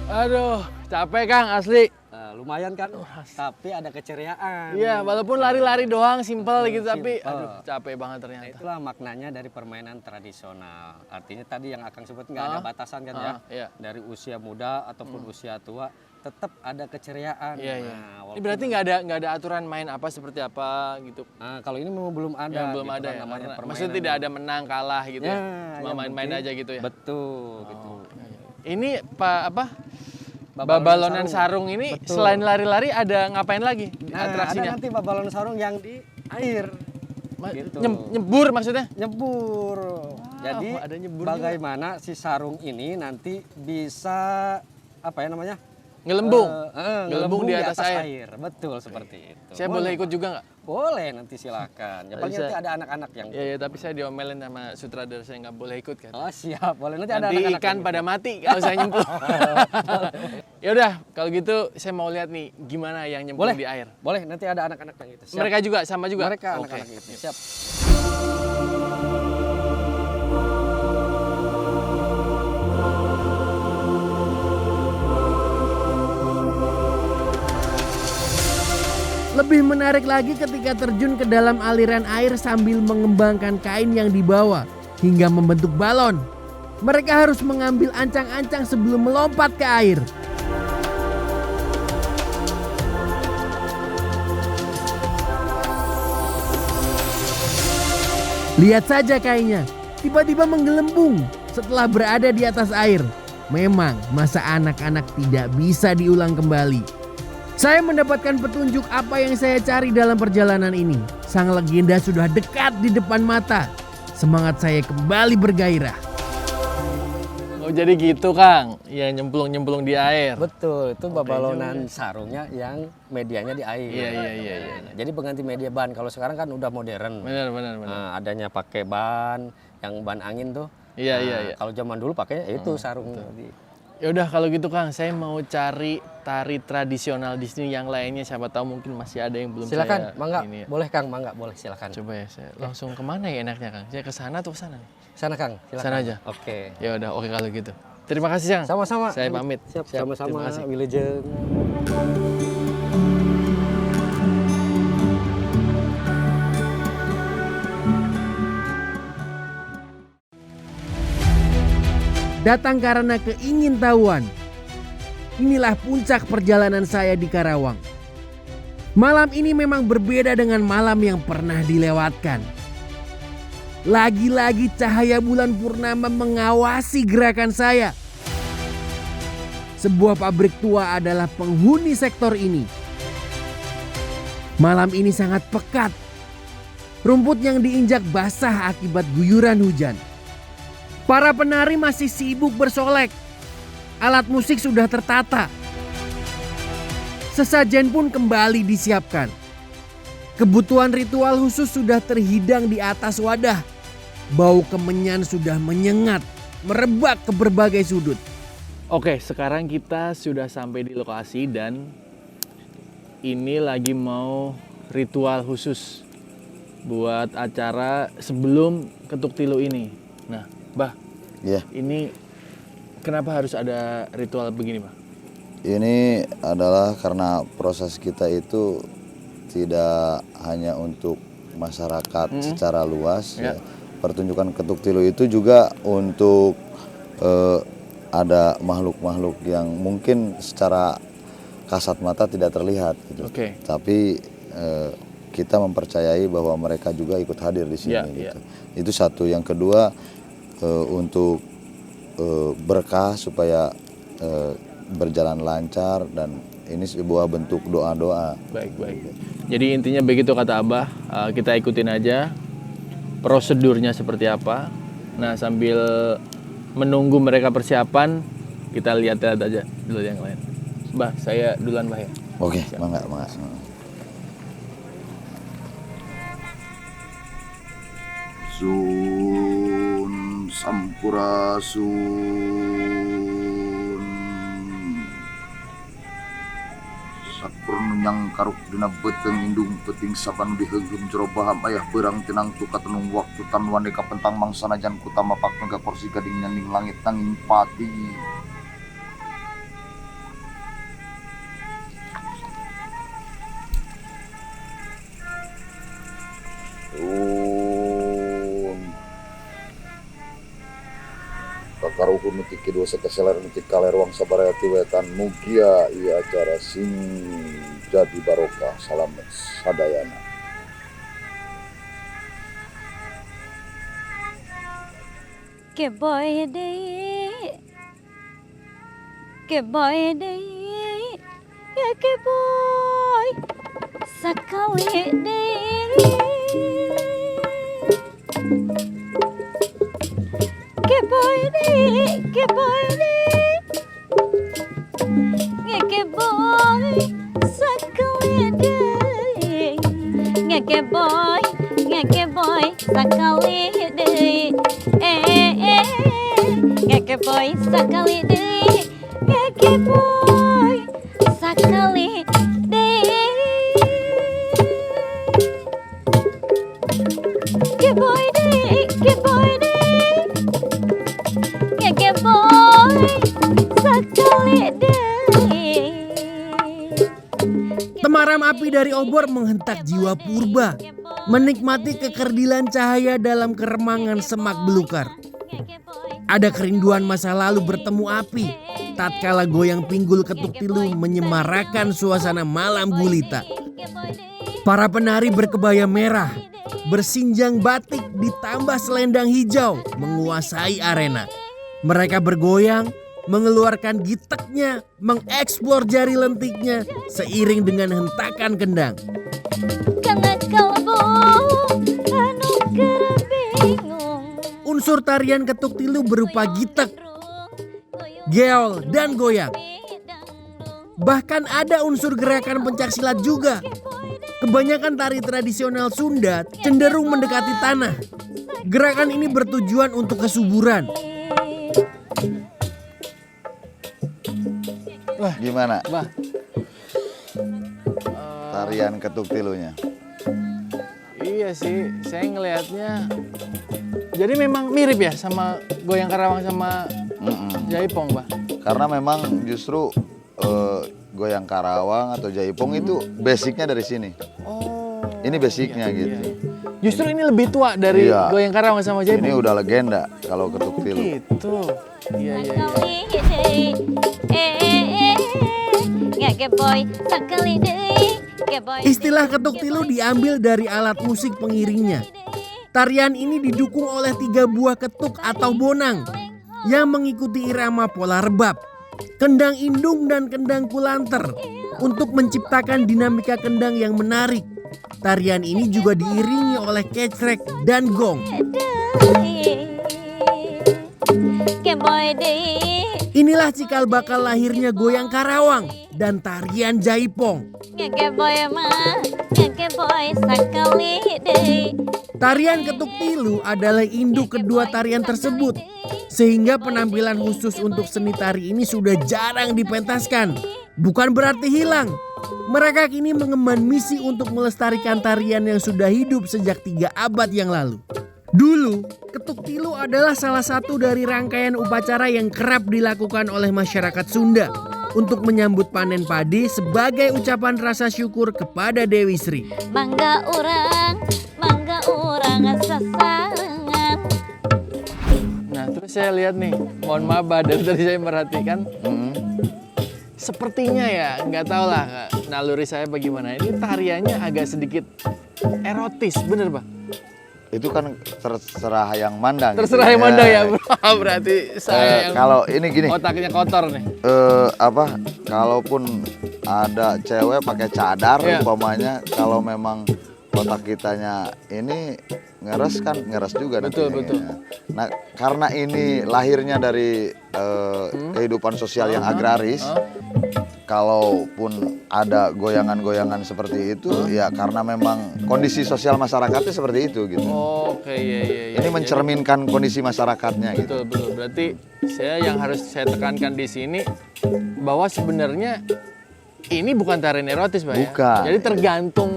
B: Aduh, capek Kang, asli.
C: Nah, lumayan kan? Tapi ada keceriaan.
B: Iya, walaupun lari-lari doang, simple gitu, tapi
C: Simple.
B: aduh, capek banget
C: Nah,
B: ternyata.
C: itulah maknanya dari permainan tradisional. Artinya tadi yang Akang sebut nggak ada batasan kan ya.
B: Iya.
C: Dari usia muda ataupun usia tua tetap ada keceriaan.
B: Iya, iya.
C: Nah,
B: Ini
C: walaupun-
B: berarti nggak ada aturan main apa seperti apa gitu.
C: Nah, kalau ini memang belum ada.
B: Yang belum
C: gitu
B: ada
C: kan,
B: ya.
C: namanya
B: Karena-
C: permainan.
B: Maksudnya tidak ada menang kalah gitu ya.
C: Ya,
B: Cuma
C: yang
B: main-main
C: penting-
B: aja gitu ya.
C: Betul, gitu.
B: Ini apa?
C: Babalonan
B: Babalonan sarung ini
C: Betul.
B: selain lari-lari ada ngapain lagi di
C: Nah,
B: atraksinya?
C: ada nanti babalon sarung yang di air. Gitu.
B: Nyebur maksudnya?
C: Nyebur. Jadi
B: ada nyebur
C: bagaimana si sarung ini nanti bisa apa ya namanya?
B: Ngelembung.
C: Ngelembung
B: di atas air.
C: Betul seperti itu.
B: Saya boleh ikut juga nggak?
C: Boleh nanti silakan. Ya paling
B: Bisa.
C: nanti ada anak-anak yang
B: Ya, ya, tapi saya diomelin sama sutradara saya nggak boleh ikut kan.
C: Oh, siap. Boleh nanti ada
B: Nanti
C: anak-anak.
B: ikan
C: yang
B: pada mati kalau saya nyemplung. Ya udah, kalau gitu saya mau lihat nih gimana yang nyemplung
C: Boleh.
B: di air.
C: Boleh nanti ada anak-anak yang itu. Siap.
B: Mereka juga sama juga.
C: Mereka
B: Oke.
C: anak-anak itu. Siap.
A: Lebih menarik lagi ketika terjun ke dalam aliran air sambil mengembangkan kain yang dibawa hingga membentuk balon. Mereka harus mengambil ancang-ancang sebelum melompat ke air. Lihat saja kainnya, tiba-tiba menggelembung setelah berada di atas air. Memang masa anak-anak tidak bisa diulang kembali. Saya mendapatkan petunjuk apa yang saya cari dalam perjalanan ini. Sang legenda sudah dekat di depan mata. Semangat saya kembali bergairah.
B: Oh jadi gitu Kang, ya nyemplung di air.
C: Betul, itu babalonan sarungnya yang medianya di air.
B: Iya, iya, iya, iya.
C: Nah, jadi pengganti media ban. Kalau sekarang kan udah modern.
B: Benar.
C: Nah, adanya pakai ban yang ban angin tuh.
B: Iya,
C: Nah,
B: iya, iya.
C: Kalau zaman dulu pakai itu sarung tadi.
B: Ya udah kalau gitu Kang, saya mau cari tari tradisional di sini yang lainnya. Siapa tahu mungkin masih ada yang belum
C: Silakan,
B: saya
C: mangga.
B: ini ya.
C: Boleh Kang, mangga, boleh silakan.
B: Coba ya, saya langsung kemana ya enaknya Kang? Saya ke sana atau ke sana nih?
C: Sana Kang, silakan.
B: Sana aja.
C: Oke.
B: Ya udah, oke kalau gitu. Terima kasih Kang.
C: Sama-sama.
B: Saya pamit.
C: Siap,
B: Terima
C: sama-sama.
B: kasih.
C: Wilujeng.
A: Datang karena keingintahuan. Inilah puncak perjalanan saya di Karawang. Malam ini memang berbeda dengan malam yang pernah dilewatkan. Lagi-lagi cahaya bulan purnama mengawasi gerakan saya. Sebuah pabrik tua adalah penghuni sektor ini. Malam ini sangat pekat. Rumput yang diinjak basah akibat guyuran hujan. Para penari masih sibuk bersolek. Alat musik sudah tertata. Sesajen pun kembali disiapkan. Kebutuhan ritual khusus sudah terhidang di atas wadah. Bau kemenyan sudah menyengat, merebak ke berbagai sudut.
B: Oke, sekarang kita sudah sampai di lokasi dan ini lagi mau ritual khusus buat acara sebelum ketuk tilu ini. Nah, Bah,
H: Iya,
B: ini kenapa harus ada ritual begini, Bah?
H: ini adalah karena proses kita itu tidak hanya untuk masyarakat secara luas. Ya. Pertunjukan ketuk tilu itu juga untuk ada makhluk-makhluk yang mungkin secara kasat mata tidak terlihat gitu. Tapi kita mempercayai bahwa mereka juga ikut hadir di sini gitu. Itu satu. Yang kedua untuk berkah supaya berjalan lancar, dan ini sebuah bentuk doa-doa.
B: Baik. Jadi intinya begitu kata Abah, kita ikutin aja prosedurnya seperti apa. Nah, sambil menunggu mereka persiapan, kita lihat-lihat aja dulu yang lain. Bah, saya duluan Bah ya.
H: Oke, mangga. Sun Sampurasun Sakurnu nyang karuk dina beteng indung peting saban diheugum jero baham ayah berang tinang tuka tenung waktu tan waneka pentang mangsana jan kutama pak mega kursi gading nyaning langit nanging pati. Kakaruhun nutik kedua sekeseler nutik kalerwang sabarayati wetan mugia iya acara sing jadi barokah salam sadayana.
E: Keboy deh, ya keboy sekali deh. Keboy deh, ya keboy sekali deh. Ya keboy sekali deh. Ngekeboy sekali deh, ngekeboy sekali deh. Keboy deh, ngekeboy sekali deh.
A: Temaram api dari obor menghentak jiwa purba, menikmati kekerdilan cahaya dalam keremangan semak belukar. Ada kerinduan masa lalu bertemu api, tatkala goyang pinggul ketuk tilu menyemarakan suasana malam gulita. Para penari berkebaya merah, bersinjang batik ditambah selendang hijau menguasai arena. Mereka bergoyang, mengeluarkan giteknya, mengeksplor jari lentiknya seiring dengan hentakan kendang.
E: Karena kalbu anu bingung.
A: Unsur tarian ketuk tilu berupa gitek, geol, dan goyang. Bahkan ada unsur gerakan pencaksilat juga. Kebanyakan tari tradisional Sunda cenderung mendekati tanah. Gerakan ini bertujuan untuk kesuburan.
H: Gimana
B: Bah,
H: tarian ketuk tilunya?
B: iya sih, saya ngelihatnya. Jadi memang mirip ya sama goyang karawang sama jaipong, Bah.
H: Karena memang justru goyang karawang atau jaipong itu basicnya dari sini.
B: Oh.
H: Ini basicnya gitu.
B: Justru ini lebih tua dari goyang karawang sama jaipong.
H: Ini udah legenda kalau ketuk tilu.
B: Gitu. Iya.
A: Istilah ketuk tilu diambil dari alat musik pengiringnya. Tarian ini didukung oleh 3 buah ketuk atau bonang yang mengikuti irama pola rebab, kendang indung dan kendang kulanter untuk menciptakan dinamika kendang yang menarik. Tarian ini juga diiringi oleh kecrek dan gong. Inilah cikal bakal lahirnya goyang karawang dan tarian jaipong. Tarian ketuk tilu adalah induk kedua tarian tersebut, sehingga penampilan khusus untuk seni tari ini sudah jarang dipentaskan. Bukan berarti hilang. Mereka kini mengemban misi untuk melestarikan tarian yang sudah hidup sejak 3 abad yang lalu. Dulu, ketuk tilu adalah salah satu dari rangkaian upacara yang kerap dilakukan oleh masyarakat Sunda. untuk menyambut panen padi sebagai ucapan rasa syukur kepada Dewi Sri.
E: Mangga orang sasarengan.
B: Nah, terus saya lihat nih, mohon maaf Bah, dari tadi saya merhatikan, sepertinya ya, nggak tahu lah naluri saya bagaimana. Ini tariannya agak sedikit erotis, bener Bah?
H: Itu kan terserah yang mandang.
B: Terserah
H: gitu.
B: yang mandang ya, berarti saya yang
H: Kalau ini gini,
B: otaknya kotor nih.
H: kalaupun ada cewek pakai cadar
B: Iya.
H: umpamanya, kalau memang otak kitanya ini ngeres kan ngeres juga
B: Betul,
H: nantinya.
B: betul.
H: Nah, karena ini lahirnya dari kehidupan sosial yang agraris, kalaupun ada goyangan-goyangan seperti itu, ya karena memang kondisi sosial masyarakatnya seperti itu gitu.
B: Oke, iya.
H: Ini mencerminkan kondisi masyarakatnya gitu.
B: Betul. Berarti yang harus saya tekankan di sini bahwa sebenarnya ini bukan tarian erotis, Pak ya.
H: Bukan.
B: Jadi tergantung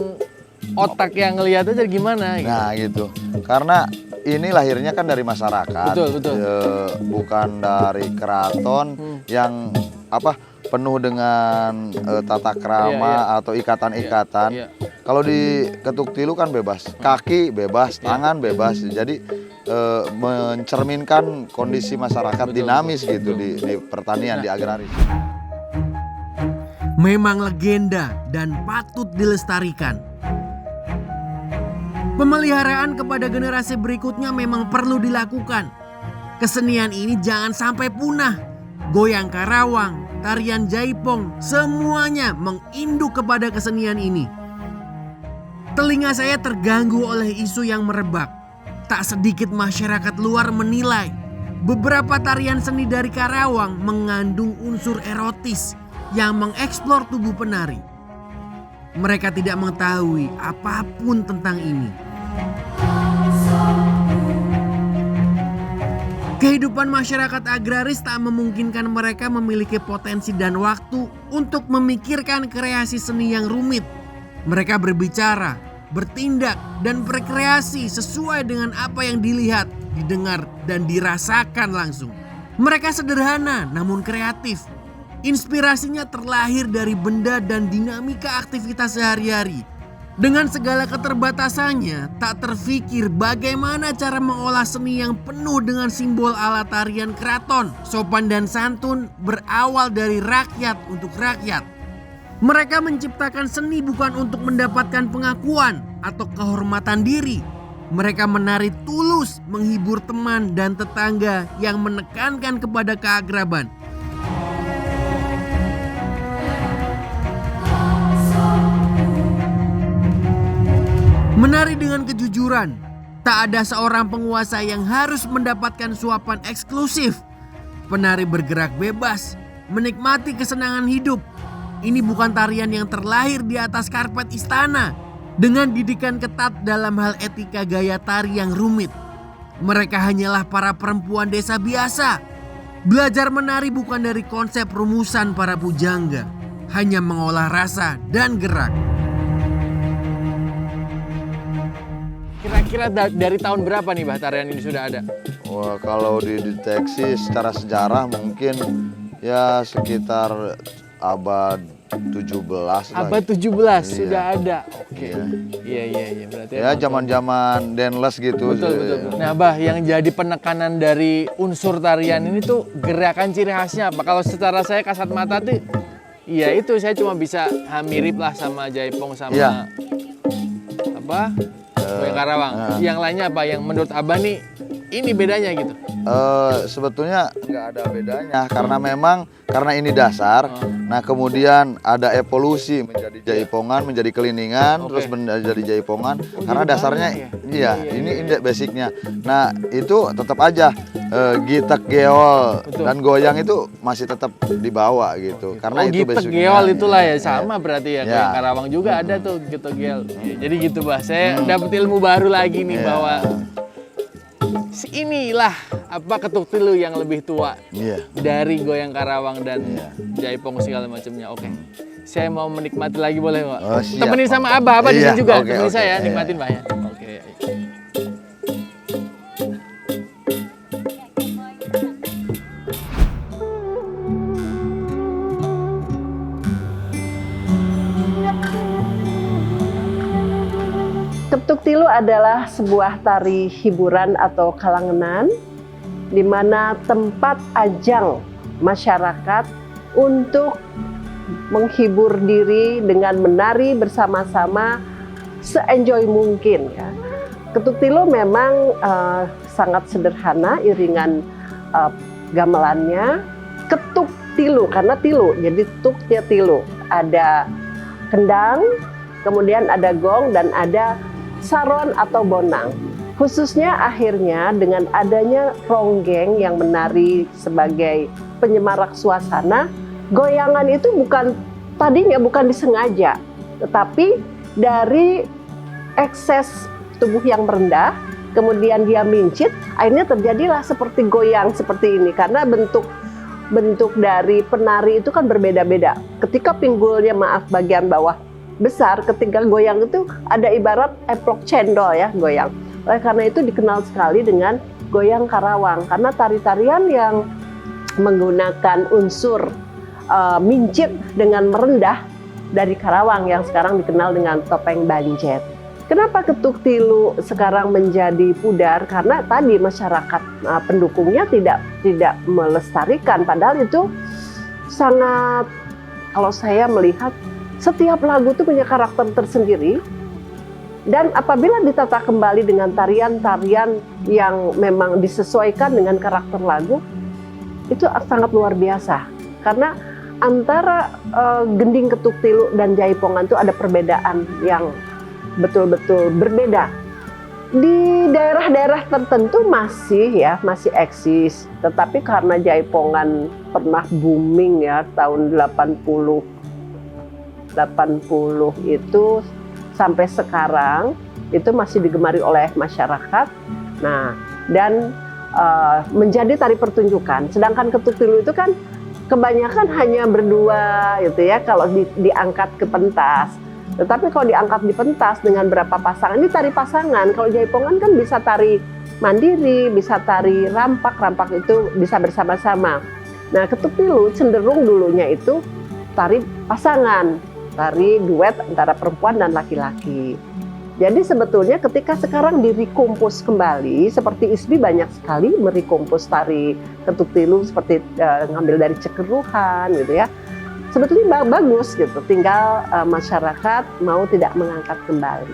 B: otak yang ngelihat aja gimana gitu.
H: Nah gitu, karena ini lahirnya kan dari masyarakat,
B: Betul.
H: Bukan dari keraton yang penuh dengan tata krama atau ikatan-ikatan.
B: Iya.
H: Kalau di Ketuk Tilu kan bebas, kaki bebas, tangan bebas, jadi mencerminkan kondisi masyarakat dinamis gitu di pertanian, di agraris.
A: Memang legenda dan patut dilestarikan. Pemeliharaan kepada generasi berikutnya memang perlu dilakukan. Kesenian ini jangan sampai punah. Goyang Karawang, tarian Jaipong, semuanya menginduk kepada kesenian ini. Telinga saya terganggu oleh isu yang merebak. Tak sedikit masyarakat luar menilai beberapa tarian seni dari Karawang mengandung unsur erotis yang mengeksplor tubuh penari. Mereka tidak mengetahui apapun tentang ini. Kehidupan masyarakat agraris tak memungkinkan mereka memiliki potensi dan waktu untuk memikirkan kreasi seni yang rumit. Mereka berbicara, bertindak, dan berkreasi sesuai dengan apa yang dilihat, didengar, dan dirasakan langsung. Mereka sederhana namun kreatif. Inspirasinya terlahir dari benda dan dinamika aktivitas sehari-hari. Dengan segala keterbatasannya, tak terfikir bagaimana cara mengolah seni yang penuh dengan simbol ala tarian keraton, sopan dan santun, berawal dari rakyat untuk rakyat. Mereka menciptakan seni bukan untuk mendapatkan pengakuan atau kehormatan diri. Mereka menari tulus menghibur teman dan tetangga yang menekankan kepada keakraban. Menari dengan kejujuran, tak ada seorang penguasa yang harus mendapatkan suapan eksklusif. Penari bergerak bebas, menikmati kesenangan hidup. Ini bukan tarian yang terlahir di atas karpet istana dengan didikan ketat dalam hal etika gaya tari yang rumit. Mereka hanyalah para perempuan desa biasa. Belajar menari bukan dari konsep rumusan para pujangga, hanya mengolah rasa dan gerak.
B: Kira-kira dari tahun berapa nih Bah tarian ini sudah ada?
H: Wah, kalau dideteksi secara sejarah mungkin ya sekitar abad 17 lah.
B: Abad 17 sudah ada. Oke. Iya. Berarti
H: Ya zaman-zaman Denles gitu.
B: Betul. Nah Bah, yang jadi penekanan dari unsur tarian ini tuh gerakan ciri khasnya apa? Kalau secara saya kasat mata tuh, ya itu saya cuma bisa mirip lah sama Jaipong sama
H: Iya.
B: Goyang Karawang. Yang lainnya apa? Yang menurut Abah nih ini bedanya gitu?
H: Sebetulnya nggak ada bedanya karena ini dasar. Nah kemudian ada evolusi menjadi jaipongan, menjadi keliningan, terus menjadi jaipongan. Karena dasarnya ini basicnya. Nah itu tetap aja gitek, geol, dan goyang itu masih tetap dibawa gitu. Karena itu
B: gitek,
H: basicnya.
B: geol itulah ya sama berarti ya. Kayak Karawang juga ada tuh gitek, geol. Jadi gitu Bah, saya dapat ilmu baru lagi nih bahwa inilah Ketuk Tilu yang lebih tua dari Goyang Karawang dan Jaipong segala macamnya. Oke. Saya mau menikmati lagi boleh Pak? Temenin sama Abah di sini juga. Temenin saya nikmatin Pak ya. Oke.
I: adalah sebuah tari hiburan atau kalangenan, di mana tempat ajang masyarakat untuk menghibur diri dengan menari bersama-sama se-enjoy mungkin ya. Ketuk Tilu memang sangat sederhana iringan gamelannya. Ketuk tilu karena tilu, jadi tuknya tilu. Ada kendang, kemudian ada gong dan ada saron atau bonang. Khususnya akhirnya dengan adanya ronggeng yang menari sebagai penyemarak suasana, goyangan itu tadinya bukan disengaja, tetapi dari ekses tubuh yang merendah, kemudian dia mincit, akhirnya terjadilah seperti goyang seperti ini karena bentuk dari penari itu kan berbeda-beda. Ketika pinggulnya bagian bawah besar, ketika goyang itu ada ibarat eplok cendol ya goyang. Oleh karena itu dikenal sekali dengan goyang Karawang karena tari-tarian yang menggunakan unsur mincit dengan merendah dari Karawang yang sekarang dikenal dengan topeng Banjet. Kenapa Ketuk Tilu sekarang menjadi pudar? Karena tadi masyarakat pendukungnya tidak melestarikan, padahal itu sangat, kalau saya melihat setiap lagu itu punya karakter tersendiri. Dan apabila ditata kembali dengan tarian-tarian yang memang disesuaikan dengan karakter lagu, itu sangat luar biasa. Karena antara gending Ketuk Tilu dan jaipongan itu ada perbedaan yang betul-betul berbeda. Di daerah-daerah tertentu masih eksis. Tetapi karena jaipongan pernah booming ya tahun 80 itu sampai sekarang itu masih digemari oleh masyarakat. Nah, dan menjadi tari pertunjukan. Sedangkan Ketuk Tilu itu kan kebanyakan hanya berdua gitu ya kalau diangkat ke pentas. Tetapi kalau diangkat di pentas dengan berapa pasangan, ini tari pasangan. Kalau jaipongan kan bisa tari mandiri, bisa tari rampak itu bisa bersama-sama. Nah, Ketuk Tilu cenderung dulunya itu tari pasangan, tari duet antara perempuan dan laki-laki. Jadi sebetulnya ketika sekarang direkumpus kembali, seperti ISBI banyak sekali merekumpus tari Ketuk Tilu seperti ngambil dari Cekeruhan gitu ya. Sebetulnya bagus gitu, tinggal masyarakat mau tidak mengangkat kembali.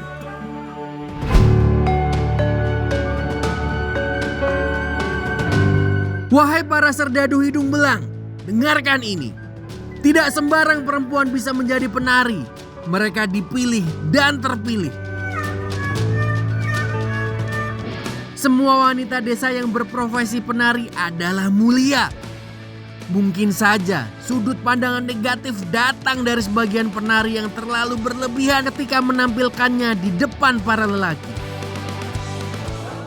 A: Wahai para serdadu hidung belang, dengarkan ini. Tidak sembarang perempuan bisa menjadi penari. Mereka dipilih dan terpilih. Semua wanita desa yang berprofesi penari adalah mulia. Mungkin saja sudut pandangan negatif datang dari sebagian penari yang terlalu berlebihan ketika menampilkannya di depan para lelaki.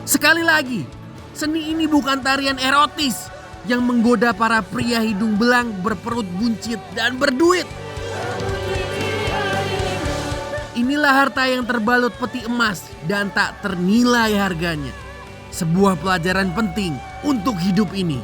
A: Sekali lagi, seni ini bukan tarian erotis yang menggoda para pria hidung belang berperut buncit dan berduit. Inilah harta yang terbalut peti emas dan tak ternilai harganya. Sebuah pelajaran penting untuk hidup ini.